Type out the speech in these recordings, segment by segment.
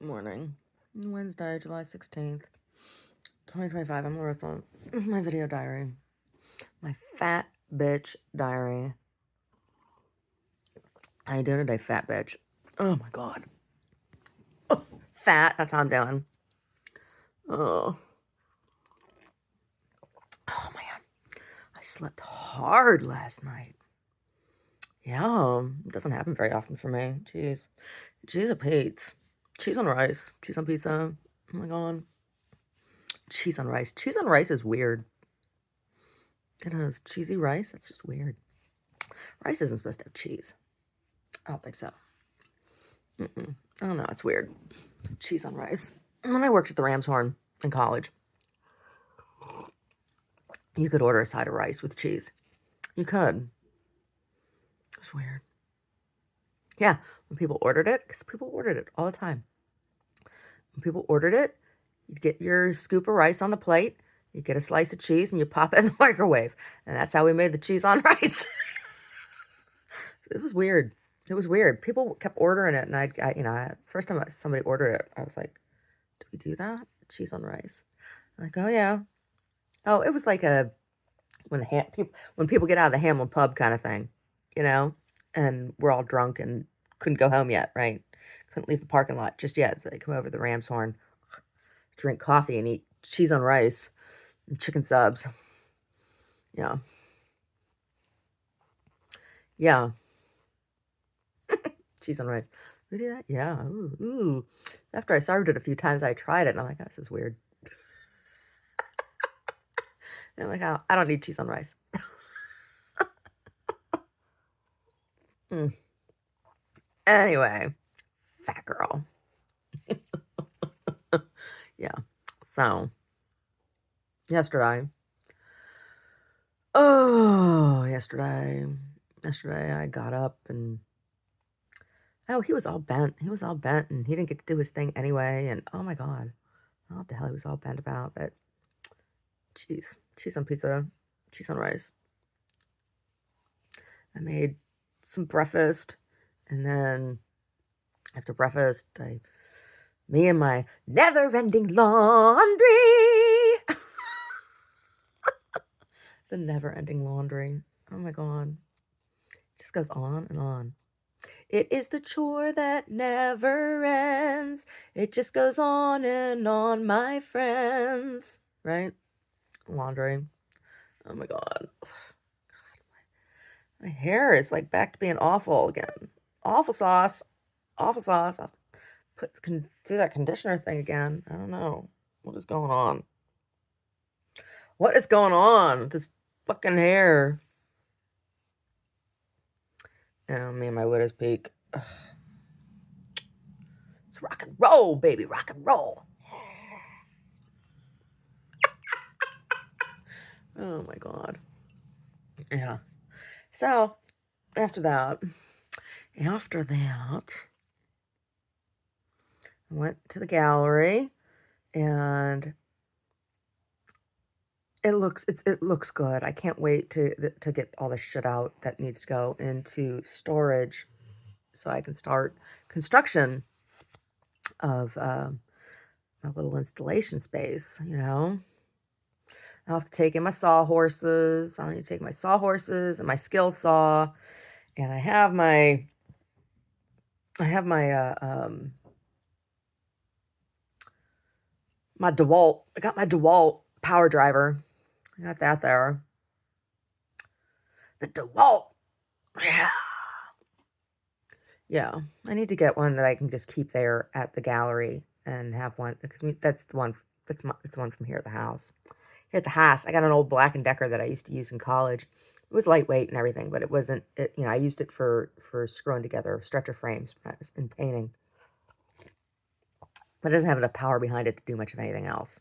Morning. Wednesday, July 16th, 2025. I'm Larissa. This is my video diary. My fat bitch diary. How you doing today, fat bitch? Oh my god. Oh, fat, that's how I'm doing. Oh. Oh man. I slept hard last night. Yeah, it doesn't happen very often for me. Jeez. Cheese or Pete's. Cheese on rice. Cheese on pizza. Oh my god. Cheese on rice. Cheese on rice is weird. It has cheesy rice. That's just weird. Rice isn't supposed to have cheese. I don't think so. I don't know. It's weird. Cheese on rice. And then I worked at the Ram's Horn in college. You could order a side of rice with cheese. You could. It was weird. Yeah, when people ordered it, because people ordered it all the time. When people ordered it, you'd get your scoop of rice on the plate, you get a slice of cheese, and you pop it in the microwave. And that's how we made the cheese on rice. It was weird. It was weird. People kept ordering it, and first time somebody ordered it, I was like, "Do we do that? Cheese on rice?" I'm like, "Oh yeah." Oh, it was like when people get out of the Hamlin pub kind of thing, and we're all drunk and couldn't go home yet, right? Couldn't leave the parking lot just yet, so they come over to the Ram's Horn, drink coffee, and eat cheese on rice and chicken subs. Yeah, yeah, cheese on rice. We do that? Yeah. Ooh, ooh. After I served it a few times, I tried it, and I'm like, oh, this is weird. And I'm like, oh, I don't need cheese on rice. Mm. Anyway, fat girl. Yeah. So, yesterday. Oh, yesterday I got up and oh, he was all bent. He was all bent and he didn't get to do his thing anyway. And oh my God, I don't know what the hell he was all bent about, but cheese on pizza, cheese on rice. I made some breakfast and then after breakfast, me and my never-ending laundry. The never-ending laundry. Oh my God. It just goes on and on. It is the chore that never ends. It just goes on and on, my friends. Right? Laundry. Oh my God. My hair is like back to being awful again. Awful sauce. Awful sauce. I'll do that conditioner thing again. I don't know. What is going on? What is going on with this fucking hair? Oh, me and my widow's peak. Ugh. It's rock and roll, baby. Rock and roll. Oh my God. Yeah. So, after that, I went to the gallery and it looks good. I can't wait to get all the shit out that needs to go into storage so I can start construction of my little installation space. I'll have to take in my sawhorses. I'll need to take my sawhorses and my skill saw, and I have my my DeWalt. I got my DeWalt power driver. I got that there. The DeWalt. Yeah. Yeah. I need to get one that I can just keep there at the gallery and have one because that's the one it's the one from here at the house. Here at the house, I got an old Black& Decker that I used to use in college. It was lightweight and everything, but it wasn't I used it for screwing together stretcher frames and painting. But it doesn't have enough power behind it to do much of anything else.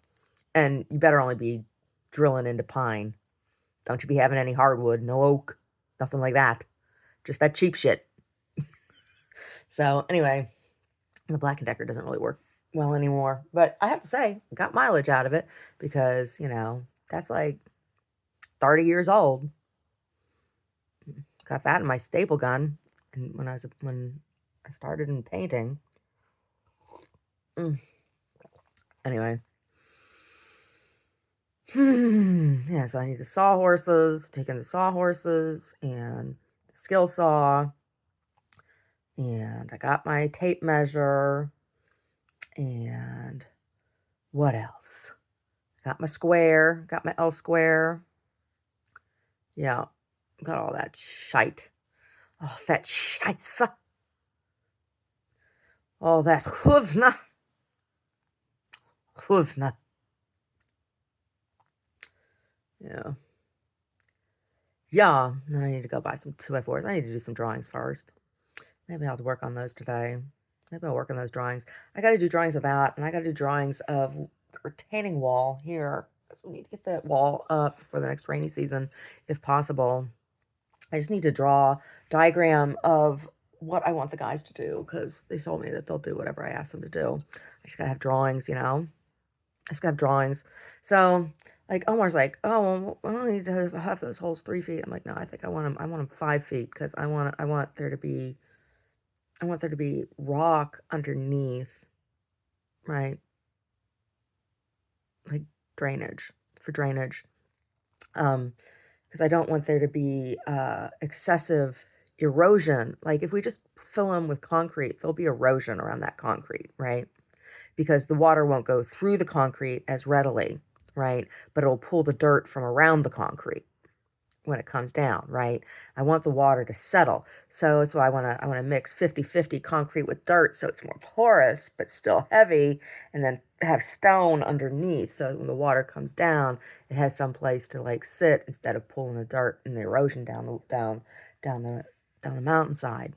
And you better only be drilling into pine. Don't you be having any hardwood, no oak, nothing like that. Just that cheap shit. So anyway, the Black& Decker doesn't really work well anymore. But I have to say, I got mileage out of it because, that's like 30 years old. Got that in my staple gun and when I started in painting. Anyway. Yeah, so I need the sawhorses, taking the sawhorses and the skill saw, and I got my tape measure, and what else? Got my square, got my L square. Yeah, got all that shite. Oh, that scheisse. All that huvna. Huvna. Yeah. Yeah, then I need to go buy some 2x4s. I need to do some drawings first. Maybe I'll have to work on those today. Maybe I'll work on those drawings. I got to do drawings of that, and I got to do drawings of the retaining wall here. So we need to get that wall up for the next rainy season, if possible. I just need to draw a diagram of what I want the guys to do, because they told me that they'll do whatever I ask them to do. I just got to have drawings, you know? I just got to have drawings. So, like, Omar's like, oh, well, I need to have those holes 3 feet. I'm like, no, I think I want them 5 feet, because I want there to be rock underneath, right? Like drainage, for drainage. Because I don't want there to be excessive erosion. Like if we just fill them with concrete, there'll be erosion around that concrete, right? Because the water won't go through the concrete as readily, right? But it'll pull the dirt from around the concrete when it comes down, right? I want the water to settle. So that's why I want to mix 50-50 concrete with dirt so it's more porous but still heavy, and then have stone underneath so when the water comes down, it has some place to like sit instead of pulling the dirt and the erosion down the mountainside,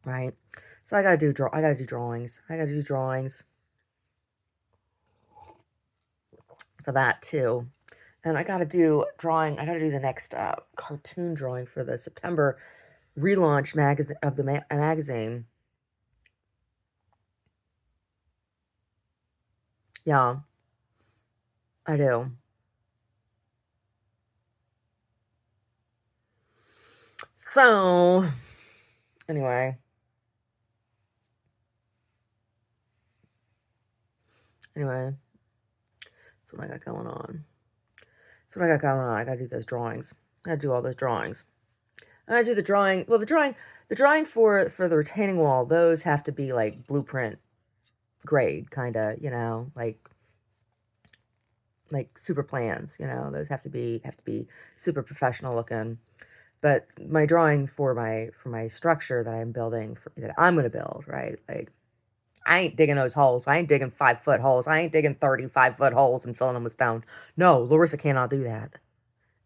right? So I got to do drawings. I got to do drawings for that too. And I got to do the next cartoon drawing for the September relaunch magazine of the magazine. Yeah, I do. So, anyway. That's what I got going on. I gotta do those drawings. I gotta do all those drawings. I gotta do the drawing. Well, the drawing for the retaining wall, those have to be like blueprint grade, kind of, you know, like super plans, you know. Those have to be super professional looking. But my drawing for my structure that I'm building, that I'm gonna build, right? Like, I ain't digging those holes. I ain't digging 5-foot holes. I ain't digging 35-foot holes and filling them with stone. No, Larissa cannot do that.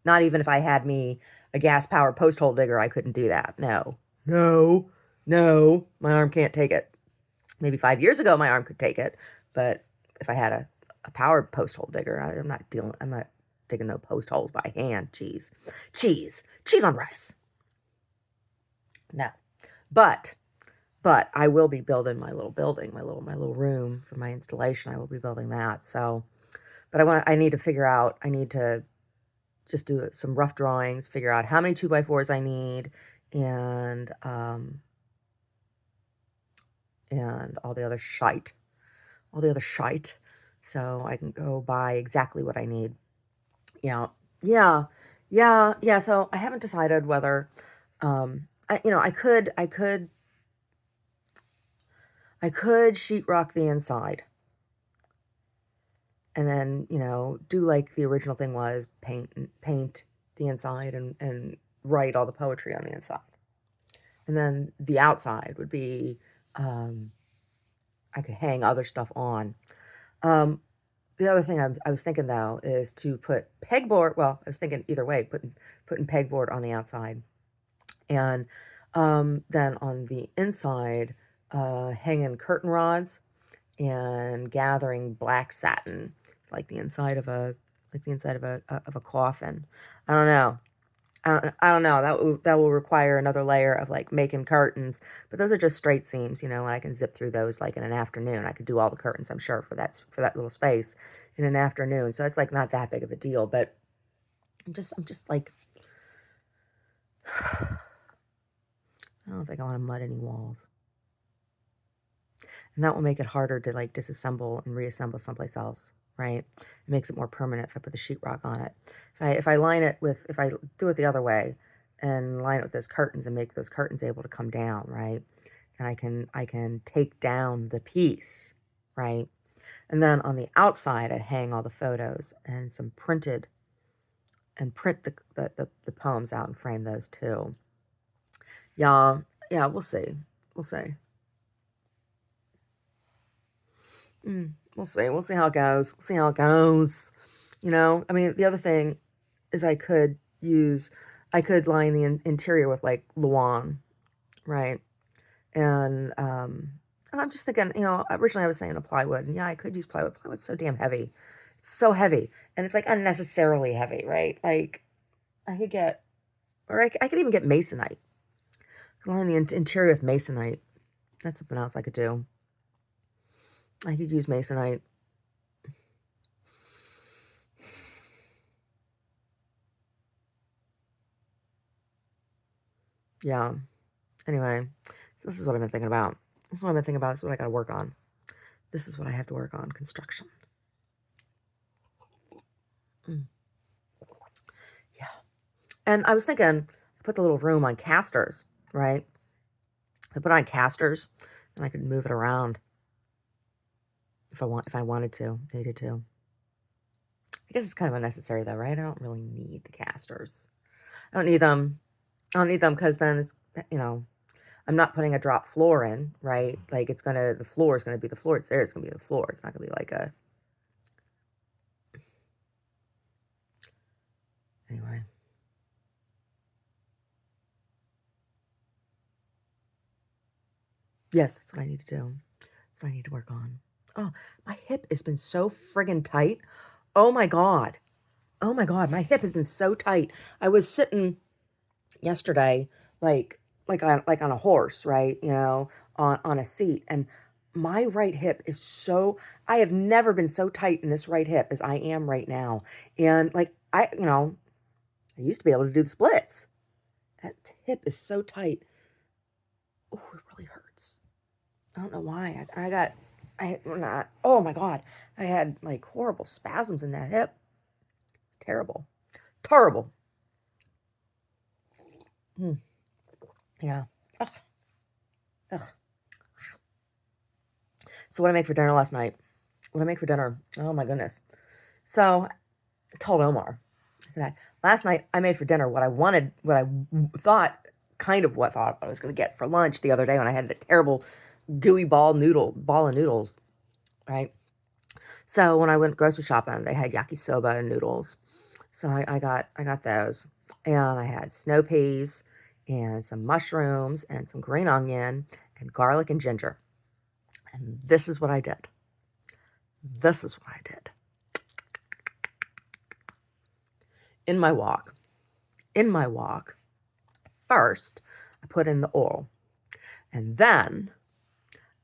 Not even if I had me a gas-powered post hole digger, I couldn't do that. No. No. No. My arm can't take it. Maybe 5 years ago my arm could take it, but if I had a powered post hole digger, I'm not digging no post holes by hand. Cheese. Cheese on rice. No. But I will be building my little building, my little room for my installation. I will be building that. So, but I need to figure out, I need to just do some rough drawings, figure out how many 2x4s I need, and all the other shite. So I can go buy exactly what I need. Yeah. Yeah. Yeah. So I haven't decided whether, I could sheetrock the inside, and then, do like the original thing was, paint the inside, and write all the poetry on the inside. And then the outside would be, I could hang other stuff on. Um, the other thing I was thinking, though, is to put pegboard. Well, I was thinking either way, putting pegboard on the outside, and then on the inside, hanging curtain rods and gathering black satin, like the inside of a coffin. I don't know. I don't know. That will require another layer of like making curtains, but those are just straight seams, and I can zip through those like in an afternoon. I could do all the curtains, I'm sure, for that little space in an afternoon. So it's like not that big of a deal. But I'm just like, I don't think I want to mud any walls. And that will make it harder to like disassemble and reassemble someplace else, right? It makes it more permanent if I put the sheetrock on it. If I line it with, if I do it the other way and line it with those curtains and make those curtains able to come down, right? And I can take down the piece, right? And then on the outside, I'd hang all the photos and some printed, and print the poems out and frame those too. Yeah, yeah, we'll see. We'll see. We'll see. We'll see how it goes. We'll see how it goes. You know, I mean, the other thing is I could line the interior with like Luan, right? And I'm just thinking, you know, originally I was saying a plywood, and yeah, I could use plywood. Plywood's so damn heavy. It's so heavy, and it's like unnecessarily heavy, right? Like I could get, or I could even get masonite. Line the interior with masonite. That's something else I could do. I could use masonite. Yeah. Anyway, so this is what I've been thinking about. This is what I've been thinking about. This is what I got to work on. This is what I have to work on. Construction. Yeah. And I was thinking, put the little room on casters, right? I put it on casters, and I could move it around if I wanted to, needed to. I guess it's kind of unnecessary though, right? I don't really need the casters. I don't need them. I don't need them because then it's, you know, I'm not putting a drop floor in, right? Like the floor is gonna be the floor. It's there. It's gonna be the floor. It's not gonna be like a. Anyway. Yes, that's what I need to do. That's what I need to work on. Oh, my hip has been so friggin' tight. Oh my God. Oh my God. My hip has been so tight. I was sitting yesterday, like on a horse, right? You know, on a seat. And my right hip is so, I have never been so tight in this right hip as I am right now. And like, I used to be able to do the splits. That hip is so tight. Oh, it really hurts. I don't know why. Oh my God. I had like horrible spasms in that hip. Terrible. Terrible. Hmm. Yeah. Ugh. Ugh. So what did I make for dinner last night? What did I make for dinner? Oh my goodness. So I told Omar, I said, last night I made for dinner what I wanted, what I thought, kind of what thought I was going to get for lunch the other day when I had the terrible gooey ball of noodles, right? So when I went grocery shopping, they had yakisoba and noodles. So I got those. And I had snow peas and some mushrooms and some green onion and garlic and ginger. And this is what I did. This is what I did. In my wok. First, I put in the oil. And then,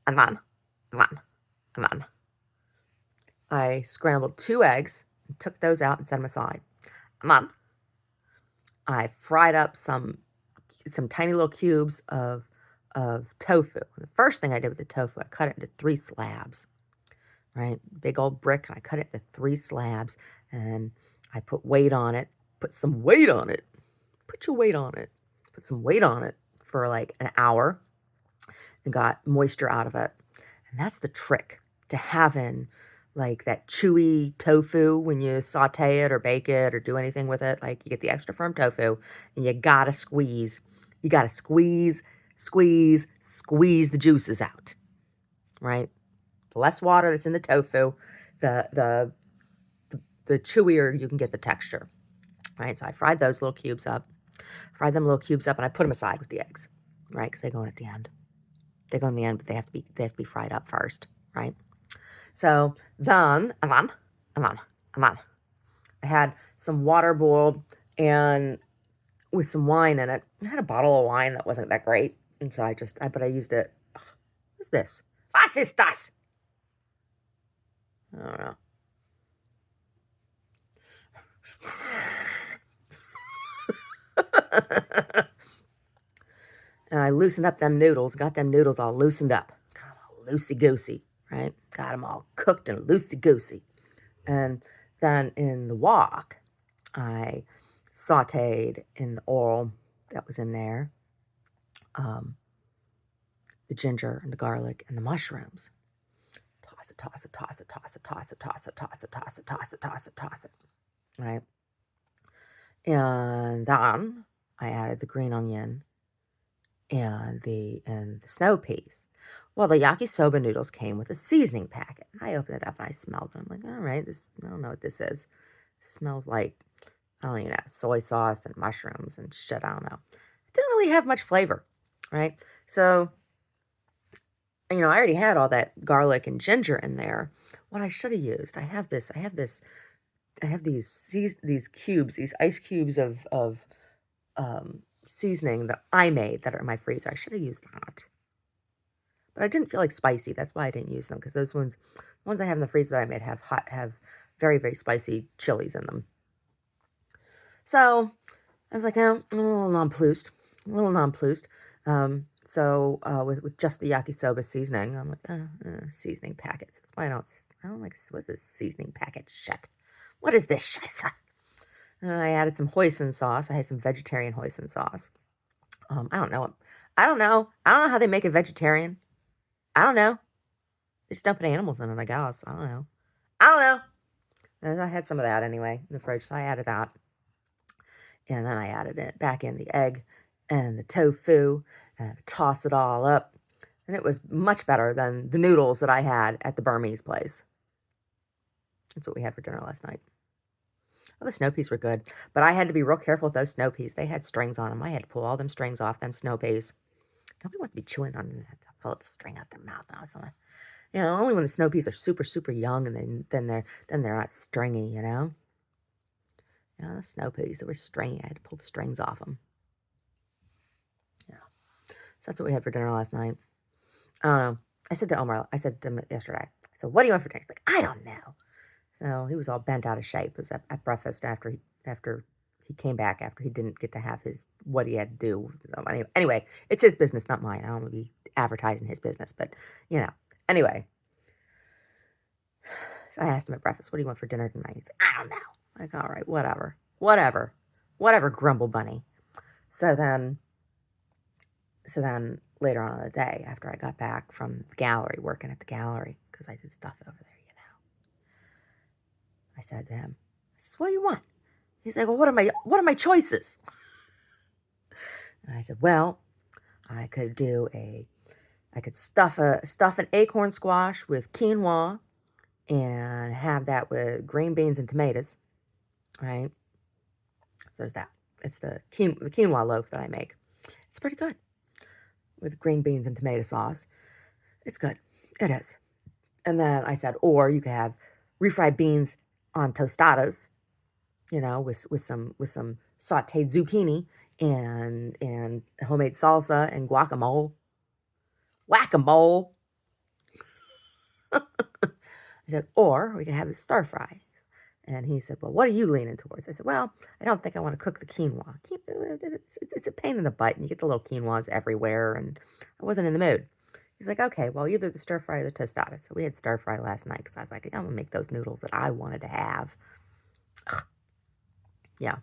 and then, and then, and then, I scrambled 2 eggs and took those out and set them aside. And then I fried up some tiny little cubes of tofu. The first thing I did with the tofu, I cut it into 3 slabs, right? Big old brick, and I cut it into 3 slabs, and I put weight on it, put some weight on it, put your weight on it, put some weight on it for like an hour, and got moisture out of it. And that's the trick to having like that chewy tofu when you saute it or bake it or do anything with it. Like you get the extra firm tofu and you gotta squeeze. You gotta squeeze the juices out, right? The less water that's in the tofu, the the the chewier you can get the texture, right? So I fried those little cubes up, and I put them aside with the eggs, right? Because they go in at the end. They go in the end, but they have to be fried up first, right? So then, and then, I had some water boiled and with some wine in it. I had a bottle of wine that wasn't that great, and so but I used it. Ugh, what's this? Was ist das? I don't know. And I loosened up them noodles, got them noodles all loosened up. Got them all loosey-goosey, right? Got them all cooked and loosey-goosey. And then in the wok, I sauteed in the oil that was in there, um, the ginger and the garlic and the mushrooms. Toss it, toss it, toss it, toss it, toss it, toss it, toss it, toss it, toss it, toss it, toss it, right? And then I added the green onion and the snow peas. Well, the yakisoba noodles came with a seasoning packet. I opened it up and I smelled it. I'm like, all right, I don't know what this is. It smells like, I don't even know, soy sauce and mushrooms and shit. I don't know. It didn't really have much flavor, right? So, I already had all that garlic and ginger in there. What I should have used, I have these cubes, these ice cubes of seasoning that I made that are in my freezer. I should have used that. But I didn't feel like spicy. That's why I didn't use them, because the ones I have in the freezer that I made have very, very spicy chilies in them. So I was like, oh, I'm a little nonplussed. With just the yakisoba seasoning, I'm like, seasoning packets. That's why I don't like, what's this seasoning packet? Shit. What is this shit? I added some hoisin sauce. I had some vegetarian hoisin sauce. I don't know. I don't know how they make it vegetarian. I don't know. They just don't put animals in it, I guess. I don't know. And I had some of that anyway in the fridge, so I added that. And then I added it back in the egg and the tofu and toss it all up. And it was much better than the noodles that I had at the Burmese place. That's what we had for dinner last night. Well, the snow peas were good, but I had to be real careful with those snow peas. They had strings on them. I had to pull all them strings off them snow peas. Nobody wants to be chewing on them. Pull the string out their mouth. Only when the snow peas are super, super young, and then they're not stringy. The snow peas, they were stringy. I had to pull the strings off them. Yeah, so that's what we had for dinner last night. I said to Omar, I said to him yesterday, I said, "What do you want for dinner?" He's like, "I don't know." So he was all bent out of shape. It was at breakfast after he came back, after he didn't get to have what he had to do. So anyway, it's his business, not mine. I don't want to be advertising his business, but anyway. So I asked him at breakfast, "What do you want for dinner tonight?" He's like, "I don't know." I'm like, all right, whatever, Grumble Bunny. So then later on in the day, after I got back from the gallery, working at the gallery, because I did stuff over there, I said to him, I says, "What do you want?" He's like, "Well, what are my choices?" And I said, "Well, I could stuff an acorn squash with quinoa and have that with green beans and tomatoes, right?" So there's that. It's the quinoa loaf that I make. It's pretty good with green beans and tomato sauce. It's good. It is. And then I said, or you could have refried beans on tostadas, with some sauteed zucchini and homemade salsa and guacamole. Whack-a-mole. I said, or we can have the stir fry. And he said, "Well, what are you leaning towards?" I said, "Well, I don't think I want to cook the quinoa. It's a pain in the butt, and you get the little quinoas everywhere, and I wasn't in the mood." He's like, "Okay, well, either the stir fry or the tostada." So we had stir fry last night, because I was like, I'm going to make those noodles that I wanted to have. Ugh. Yeah.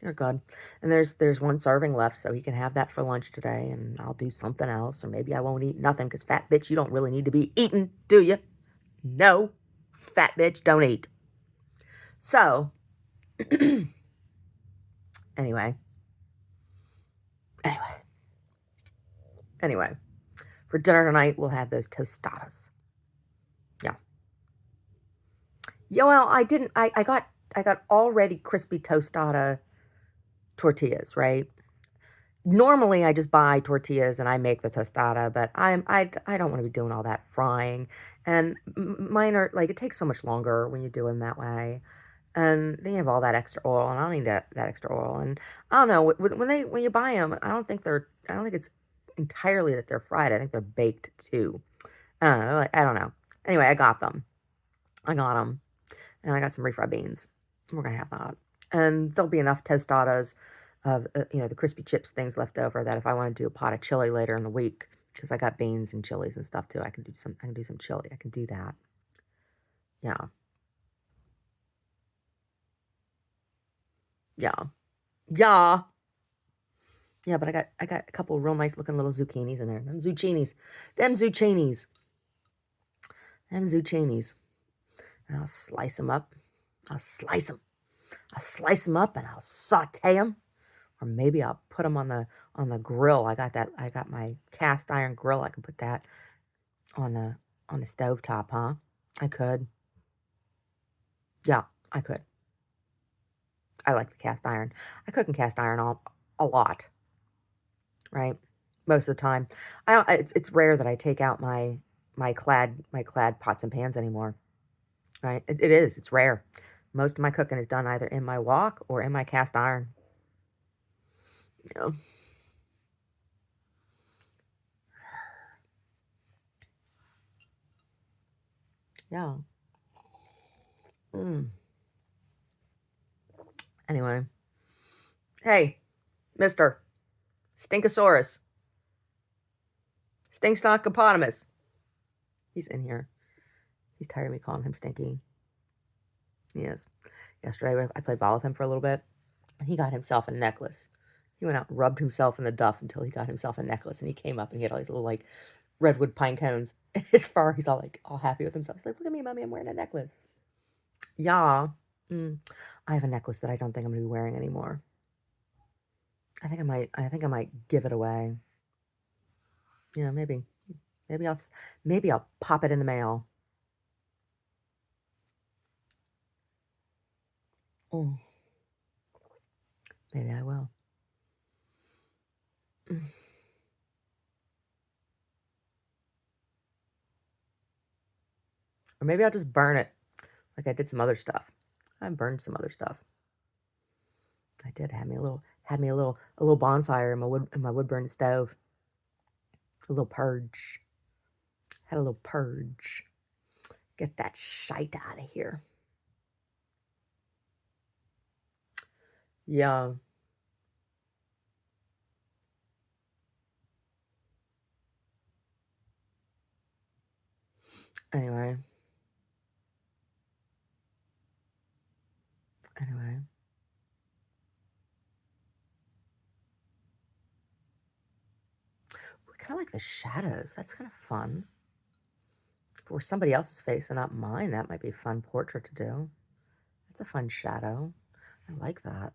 They're good. And there's one serving left, so he can have that for lunch today, and I'll do something else, or maybe I won't eat nothing, because fat bitch, you don't really need to be eating, do you? No. Fat bitch, don't eat. So, anyway, for dinner tonight, we'll have those tostadas. Yeah. Well, I got already crispy tostada tortillas, right? Normally, I just buy tortillas and I make the tostada, but I don't want to be doing all that frying. And mine are, like, it takes so much longer when you do them that way. And then you have all that extra oil, and I don't need that extra oil. And I don't know, when you buy them, I don't think it's entirely that they're fried. I think they're baked too. I don't know. Anyway, I got them, and I got some refried beans. We're gonna have that, and there'll be enough tostadas of the crispy chips things left over, that if I want to do a pot of chili later in the week, because I got beans and chilies and stuff too. I can do some chili. I can do that. Yeah. Yeah. Yeah. Yeah, but I got a couple of real nice looking little zucchinis in there. Them zucchinis. Them zucchinis. Them zucchinis. And I'll slice them up. I'll slice them. I'll slice them up and I'll saute them. Or maybe I'll put them on the grill. I got my cast iron grill. I can put that on the stove top, huh? I could. Yeah, I could. I like the cast iron. I cook in cast iron a lot, right? Most of the time. It's rare that I take out my clad pots and pans anymore. Right? It is. It's rare. Most of my cooking is done either in my wok or in my cast iron. Yeah. Yeah. Anyway. Hey, Mr. Stinkosaurus. Stinkstock. He's in here. He's tired of me calling him Stinky. He is. Yesterday, I played ball with him for a little bit, and he got himself a necklace. He went out and rubbed himself in the duff until he got himself a necklace, and he came up and he had all these little, like, redwood pine cones in his fur. He's all happy with himself. He's like, look at me, Mommy, I'm wearing a necklace. Yeah. I have a necklace that I don't think I'm going to be wearing anymore. I think I might give it away. You know, maybe I'll pop it in the mail. Oh, maybe I will. Or maybe I'll just burn it, like I did some other stuff. I burned some other stuff. I did have me a little bonfire in my wood burning stove. A little purge. Had a little purge. Get that shite out of here. Yeah. Anyway. Kind of like the shadows. That's kind of fun. For somebody else's face and not mine, that might be a fun portrait to do. That's a fun shadow. I like that.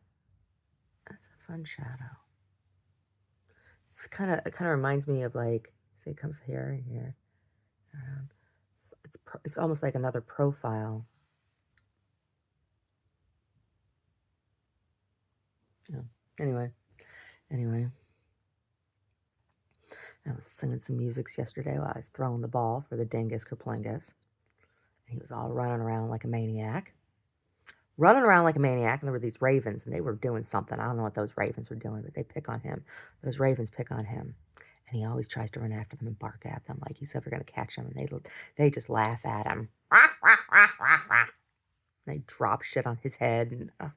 That's a fun shadow. It kind of reminds me of, like, see, it comes here and here. It's almost like another profile. Yeah. Anyway. I was singing some music yesterday while I was throwing the ball for the Dingus Kerplingus. He was all running around like a maniac. And there were these ravens, and they were doing something. I don't know what those ravens were doing, but they pick on him. Those ravens pick on him. And he always tries to run after them and bark at them like he's ever going to catch them. And they just laugh at him. They drop shit on his head, and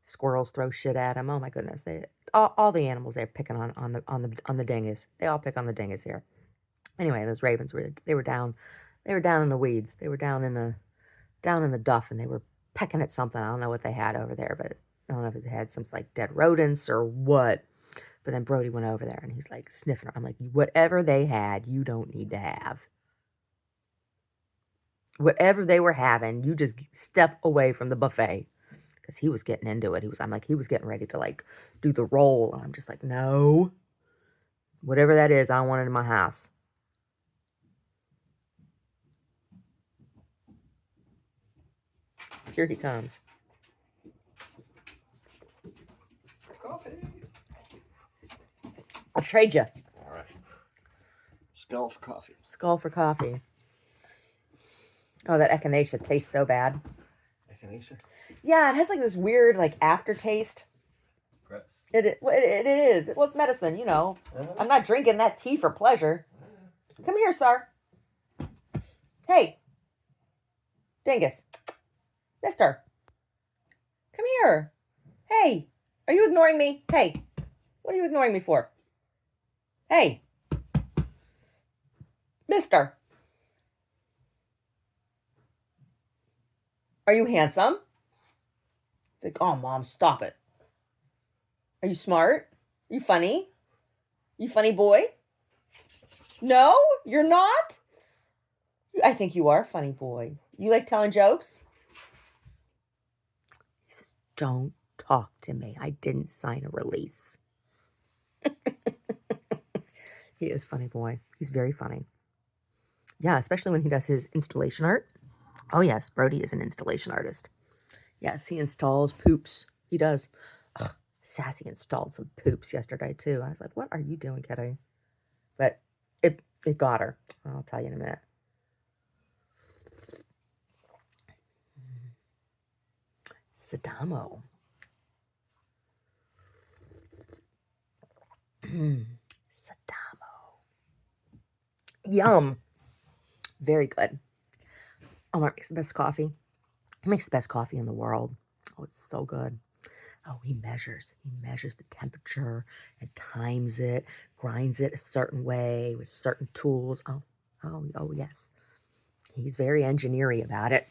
squirrels throw shit at him. Oh my goodness! All the animals they're picking on the dingus. They all pick on the dingus here. Anyway, those ravens were down in the weeds. They were down in the duff, and they were pecking at something. I don't know what they had over there, but I don't know if they had some, like, dead rodents or what. But then Brody went over there and he's like sniffing. I'm like, whatever they had, you don't need to have. Whatever they were having, you just step away from the buffet. Because he was getting into it. He was getting ready to, like, do the roll. And I'm just like, no. Whatever that is, I don't want it in my house. Here he comes. Coffee. I'll trade you. All right. Skull for coffee. Skull for coffee. Oh, that echinacea tastes so bad. Echinacea? Yeah, it has, like, this weird, like, aftertaste. Gross. It is. Well, it's medicine, you know. I'm not drinking that tea for pleasure. Come here, sir. Hey. Dingus. Mister. Come here. Hey. Are you ignoring me? Hey. What are you ignoring me for? Hey. Mister, are you handsome? It's like, oh, Mom, stop it. Are you smart? You funny? You funny boy? No, you're not? I think you are a funny boy. You like telling jokes? He says, don't talk to me. I didn't sign a release. He is a funny boy. He's very funny. Yeah, especially when he does his installation art. Oh, yes, Brody is an installation artist. Yes, he installs poops. He does. Ugh, Sassy installed some poops yesterday, too. I was like, what are you doing, kiddo? But it got her. I'll tell you in a minute. Sadamo. Sadamo. Yum. Very good. Omar makes the best coffee. He makes the best coffee in the world. Oh, it's so good. Oh, he measures. He measures the temperature and times it, grinds it a certain way with certain tools. Oh, yes. He's very engineering about it.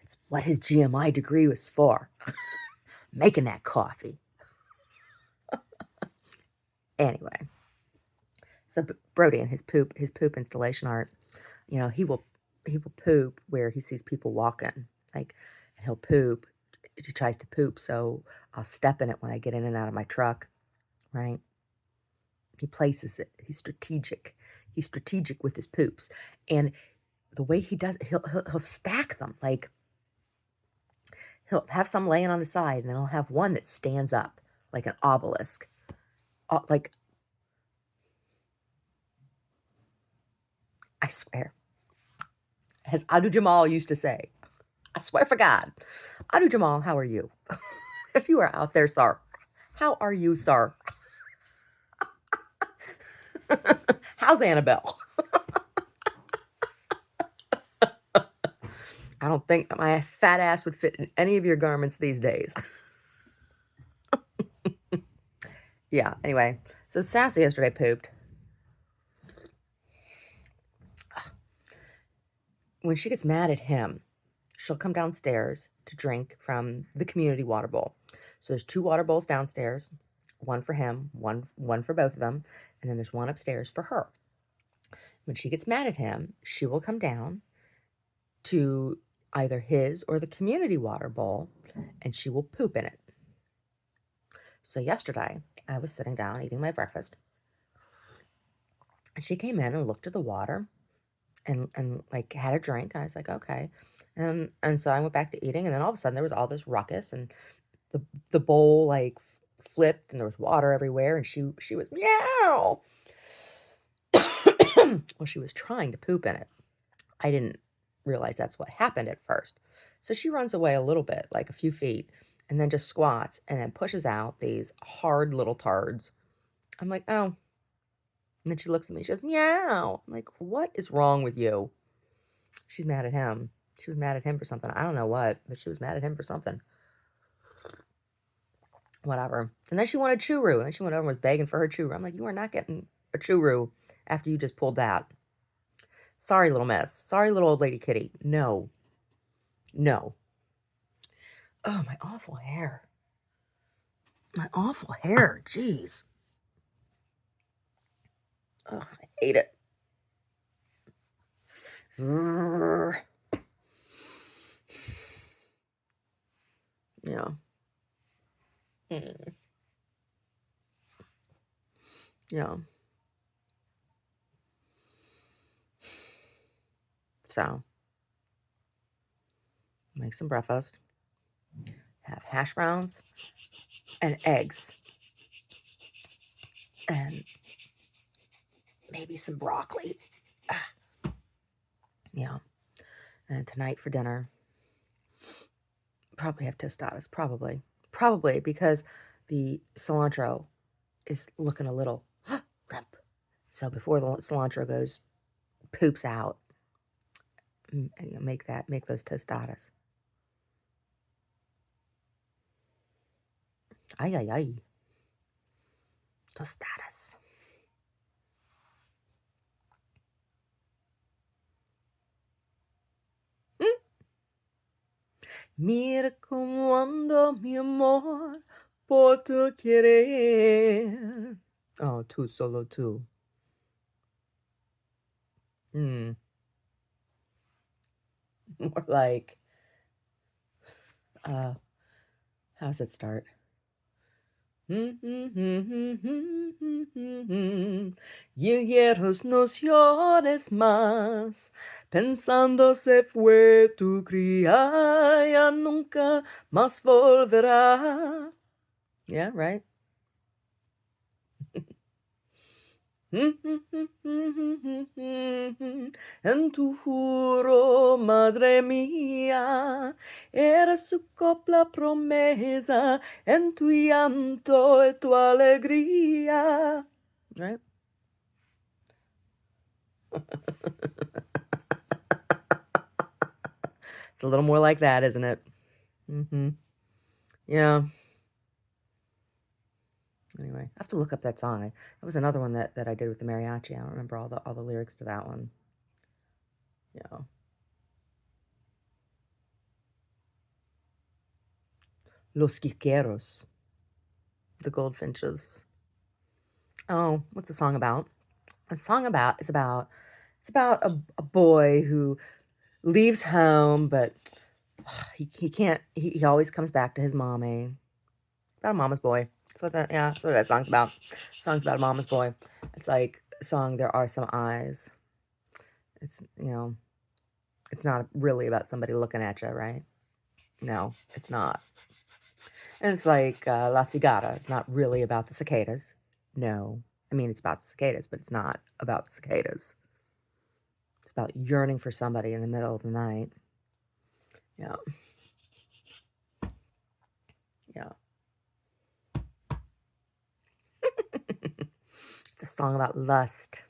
It's what his GMI degree was for. Making that coffee. Anyway, so Brody and his poop installation art, he will poop where he sees people walking. Like, he'll poop. He tries to poop, so I'll step in it when I get in and out of my truck, right? He places it. He's strategic. He's strategic with his poops. And the way he does it, he'll stack them. Like, he'll have some laying on the side, and then he'll have one that stands up like an obelisk. Like, I swear, as Adu Jamal used to say, I swear for God. Adu Jamal, how are you? If you are out there, sir, how are you, sir? How's Annabelle? I don't think my fat ass would fit in any of your garments these days. Yeah, anyway. So Sassy yesterday pooped. When she gets mad at him, she'll come downstairs to drink from the community water bowl. So there's 2 water bowls downstairs, one for him, one for both of them, and then there's one upstairs for her. When she gets mad at him, she will come down to either his or the community water bowl, and she will poop in it. So yesterday, I was sitting down eating my breakfast, and she came in and looked at the water and like had a drink. I was like, okay. And so I went back to eating, and then all of a sudden there was all this ruckus, and the bowl like flipped, and there was water everywhere, and she was meow. Well, she was trying to poop in it. I didn't realize that's what happened at first. So she runs away a little bit, like a few feet, and then just squats and then pushes out these hard little turds. I'm like, oh. And then she looks at me, she goes, meow. I'm like, what is wrong with you? She's mad at him. She was mad at him for something. I don't know what, but she was mad at him for something. Whatever. And then she wanted churu. And then she went over and was begging for her churu. I'm like, you are not getting a churu after you just pulled that. Sorry, little miss. Sorry, little old lady kitty. No. No. Oh, my awful hair. My awful hair. Jeez. Ugh, I hate it. Yeah. Yeah. So, make some breakfast. Have hash browns and eggs. And maybe some broccoli. Yeah. And tonight for dinner, probably have tostadas. Probably because the cilantro is looking a little limp. So before the cilantro poops out, make those tostadas. Ay, ay, ay. Tostadas. Mira cómo ando, mi amor, por tu querer. Oh, tú, solo tú. Hmm. More like, how does it start? Hierros no llores más, pensando se fue tu cría, ya nunca más volverá. Yeah, right. En tu juro, madre mía, era su copla promesa, en tu llanto y tu alegría. Right? It's a little more like that, isn't it? Mm-hmm. Yeah. Anyway, I have to look up that song. That was another one that I did with the mariachi. I don't remember all the lyrics to that one. Yeah. Los Quiqueros, the goldfinches. Oh, what's the song about? The song about is about it's about a boy who leaves home, but he can't. He always comes back to his mommy. About a mama's boy. That's what that song's about. The song's about a mama's boy. It's like a song. There are some eyes. It's it's not really about somebody looking at you, right? No, it's not. And it's like La Cigara. It's not really about the cicadas. No, I mean it's about the cicadas, but it's not about the cicadas. It's about yearning for somebody in the middle of the night. Yeah, yeah. It's a song about lust.